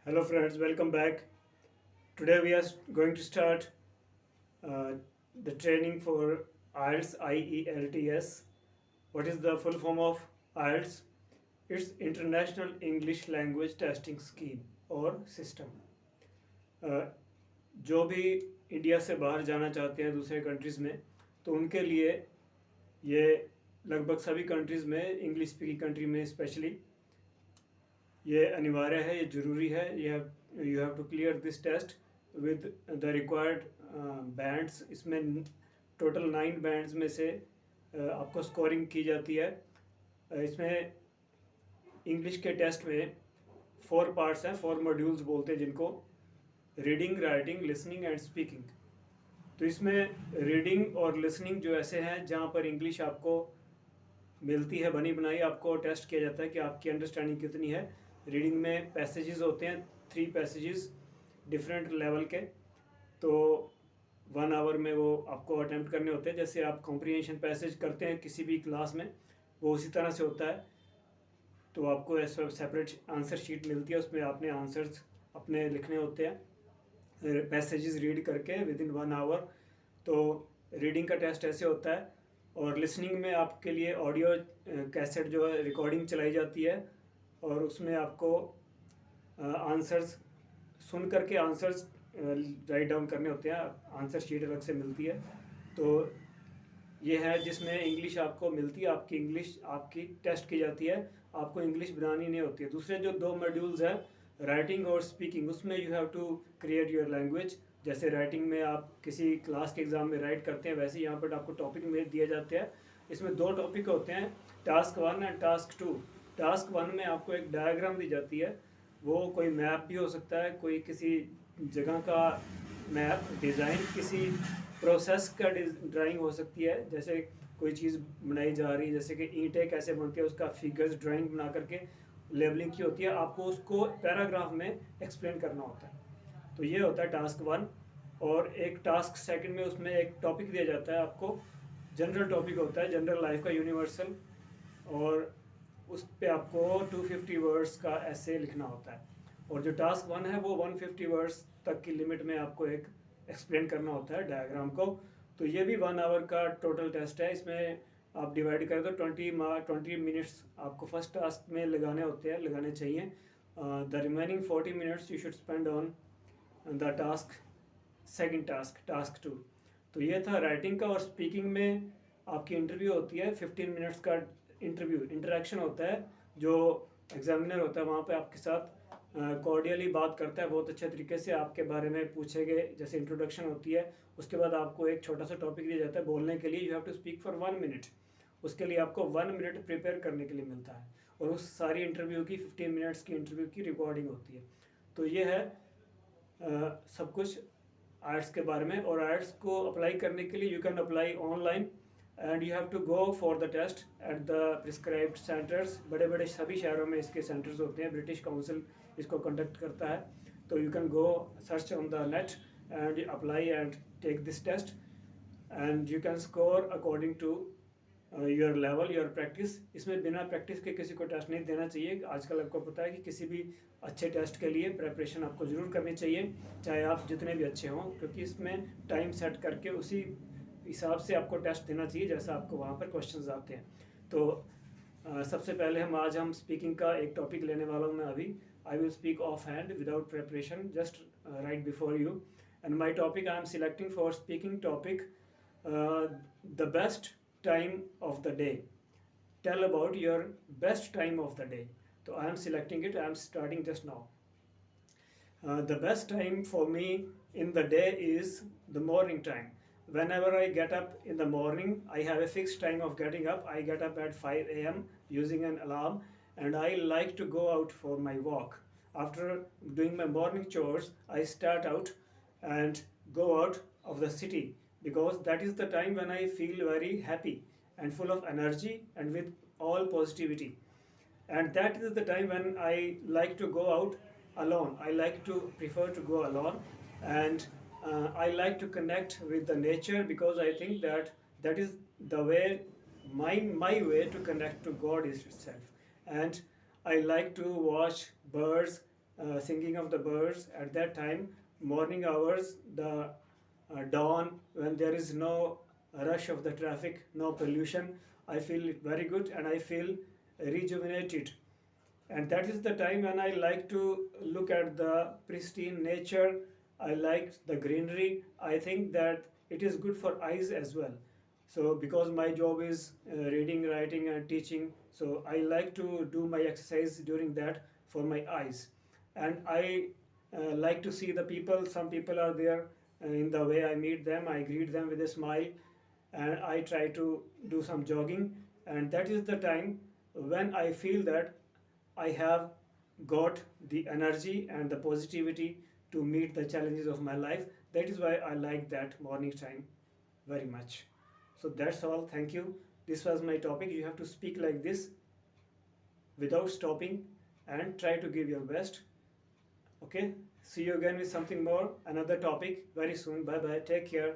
Hello friends, welcome back. Today we are going to start uh, the training for IELTS, IELTS. What is the full form of IELTS? It's International English Language Testing Scheme और System. जो भी India से बाहर जाना चाहते हैं दूसरे countries में, तो उनके लिए ये लगभग सभी कंट्रीज़ में, इंग्लिश स्पीकिंग कंट्री में स्पेशली, ये अनिवार्य है, ये ज़रूरी है। You have to clear this test with the required bands. इसमें टोटल 9 बैंड्स में से आपको स्कोरिंग की जाती है। इसमें इंग्लिश के टेस्ट में 4 पार्ट्स हैं, 4 मॉड्यूल्स बोलते हैं जिनको, reading, writing, listening and speaking. तो इसमें रीडिंग और लिसनिंग जो ऐसे हैं जहाँ पर इंग्लिश आपको मिलती है बनी बनाई, आपको टेस्ट किया जाता है कि आपकी अंडरस्टैंडिंग कितनी है। रीडिंग में पैसेजेस होते हैं, 3 पैसेजेस डिफरेंट लेवल के, तो 1 आवर में वो आपको अटैम्प्ट करने होते हैं। जैसे आप कॉम्प्रिहेंशन पैसेज करते हैं किसी भी क्लास में, वो उसी तरह से होता है। तो आपको ऐसा सेपरेट आंसर शीट मिलती है, उसमें आपने आंसर्स अपने लिखने होते हैं पैसेजेस रीड करके विद इन 1 आवर। तो रीडिंग का टेस्ट ऐसे होता है। और लिसनिंग में आपके लिए ऑडियो कैसेट जो है रिकॉर्डिंग चलाई जाती है, और उसमें आपको आंसर्स सुन करके आंसर्स राइट डाउन करने होते हैं। आंसर शीट अलग से मिलती है। तो ये है जिसमें इंग्लिश आपको मिलती है, आपकी इंग्लिश आपकी टेस्ट की जाती है, आपको इंग्लिश बनानी नहीं होती है। दूसरे जो 2 मॉड्यूल्स हैं, राइटिंग और स्पीकिंग, उसमें you have to create your language. जैसे राइटिंग में आप किसी क्लास के एग्ज़ाम में राइट करते हैं, वैसे यहाँ पर आपको टॉपिक में दिए जाते हैं। इसमें 2 टॉपिक होते हैं, टास्क 1 एंड टास्क 2। टास्क 1 में आपको एक डायग्राम दी जाती है, वो कोई मैप भी हो सकता है, कोई किसी जगह का मैप, डिज़ाइन, किसी प्रोसेस का ड्राइंग हो सकती है। जैसे कोई चीज़ बनाई जा रही है, जैसे कि ईंटें कैसे बनती है, उसका फिगर्स ड्राइंग बना करके लेबलिंग की होती है, आपको उसको पैराग्राफ में एक्सप्लेन करना होता है। तो ये होता है टास्क 1। और एक टास्क 2 में, उसमें एक टॉपिक दिया जाता है आपको, जनरल टॉपिक होता है, जनरल लाइफ का, यूनिवर्सल। और उस पे आपको 250 वर्ड्स का ऐसे लिखना होता है। और जो टास्क 1 है वो 150 वर्ड्स तक की लिमिट में आपको एक एक्सप्लेन करना होता है डायग्राम को। तो ये भी 1 आवर का टोटल टेस्ट है। इसमें आप डिवाइड करें तो 20 मिनट्स आपको फर्स्ट टास्क में लगाने होते हैं, लगाने चाहिए। The remaining 40 minutes you should spend on the task second task, task 2। तो ये था राइटिंग का। और स्पीकिंग में आपकी इंटरव्यू होती है, 15 मिनट्स का इंटरव्यू, इंटरेक्शन होता है। जो एग्जामिनर होता है वहाँ पे आपके साथ कॉर्डियली बात करता है, बहुत अच्छे तरीके से आपके बारे में पूछेंगे, जैसे इंट्रोडक्शन होती है। उसके बाद आपको एक छोटा सा टॉपिक दिया जाता है बोलने के लिए, you have to speak for 1 minute. उसके लिए आपको 1 मिनट प्रिपेयर करने के लिए मिलता है, और उस सारी इंटरव्यू की 15 मिनट्स की इंटरव्यू की रिकॉर्डिंग होती है। तो ये है सब कुछ आर्ट्स के बारे में। और आर्ट्स को अप्लाई करने के लिए you can apply online, and you have to go for the test at the prescribed centres. बड़े बड़े सभी शहरों में इसके सेंटर्स होते हैं, ब्रिटिश काउंसिल इसको कंडक्ट करता है। तो you can go search on the net and apply and take this test, and you can score according to your level, your practice. इसमें बिना प्रैक्टिस के किसी को टेस्ट नहीं देना चाहिए। आजकल आपको पता है कि किसी भी अच्छे टेस्ट के लिए प्रेपरेशन आपको ज़रूर करनी चाहिए, चाहे आप जितने भी अच्छे हों, क्योंकि इसमें टाइम सेट करके उसी हिसाब से आपको टेस्ट देना चाहिए जैसा आपको वहाँ पर क्वेश्चंस आते हैं। तो सबसे पहले हम स्पीकिंग का एक टॉपिक लेने वाला हूँ मैं अभी। I will speak of hand without preparation, just right before you. And my topic I am selecting for speaking topic, the best time of the day. Tell about your best time of the day. So I am selecting it, I am starting just now. The best time for me in the day is the morning time. Whenever I get up in the morning, I have a fixed time of getting up. I get up at 5 a.m. using an alarm, and I like to go out for my walk. After doing my morning chores, I start out and go out of the city, because that is the time when I feel very happy and full of energy and with all positivity. And that is the time when I like to go out alone. I like to prefer to go alone, and I like to connect with the nature, because I think that that is the way, my way to connect to God is itself. And I like to watch birds singing of the birds at that time, morning hours, the dawn, when there is no rush of the traffic, no pollution. I feel it very good and I feel rejuvenated. And that is the time when I like to look at the pristine nature. I like the greenery. I think that it is good for eyes as well. So because my job is reading, writing and teaching, so I like to do my exercise during that for my eyes. And I like to see the people. Some people are there, in the way I meet them, I greet them with a smile, and I try to do some jogging. And that is the time when I feel that I have got the energy and the positivity to meet the challenges of my life. That is why I like that morning time very much. So that's all. Thank you. This was my topic. You have to speak like this without stopping and try to give your best. Okay. See you again with something more, another topic very soon. Bye bye. Take care.